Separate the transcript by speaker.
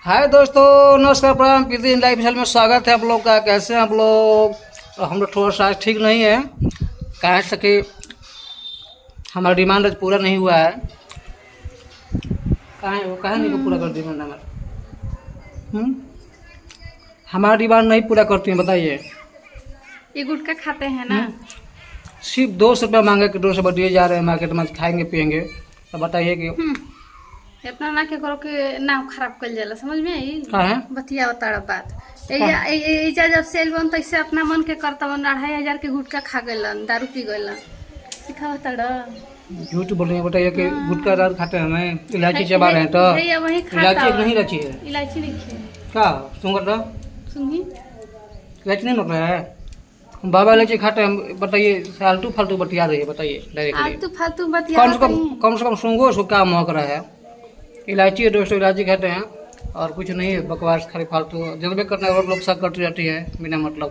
Speaker 1: हाय दोस्तों, नमस्कार, प्रणाम। प्रीति लाइफ स्टाइल में स्वागत है आप लोग का। कैसे हैं आप लोग? हम लोग थोड़ा सा ठीक नहीं है, कह सके हमारा डिमांड आज पूरा नहीं हुआ है। कहाँ नहीं को पूरा कर डिमांड हमारा? हमारा डिमांड नहीं पूरा करती हैं, बताइए।
Speaker 2: ये गुटखा खाते हैं ना?
Speaker 1: सिर्फ 200 रुपया मांगे कि 200 रुपया दिए जा रहे हैं मार्केट में, खाएंगे पियेंगे। तो बताइए कि
Speaker 2: इतना ना के करो कि नाम खराब कर जाला, समझ में आई?
Speaker 1: का है
Speaker 2: बतिया बताड़ा बात एजा जब सेल बन तैसे अपना मन के करता 2500 के गुटखा खा गइलन, दारू पी गइलन। सिखा बताड़ा
Speaker 1: झूठ बोल रही है। बताइए कि गुटखा दारू खाते हैं, हमें इलायची चबा रहे हैं तो
Speaker 2: भैया वही खाता
Speaker 1: इलायची नहीं रची है।
Speaker 2: इलायची देखिए
Speaker 1: क्या सुंगर था?
Speaker 2: सुनिए,
Speaker 1: इलायची नहीं लग रहा है। बाबा इलायची खाते हैं, बताइए। फालतू फालतू बतिया रही है, बताइए डायरेक्टली।
Speaker 2: आलतू फालतू बतिया
Speaker 1: कम से कम सूंघो, उसको क्या महक रहा है। इलायची है दोस्तों, इलायची खाते हैं और कुछ नहीं है। बकवास खाली फालतू जज्बे करने और लोग शक करती रहती है बिना मतलब।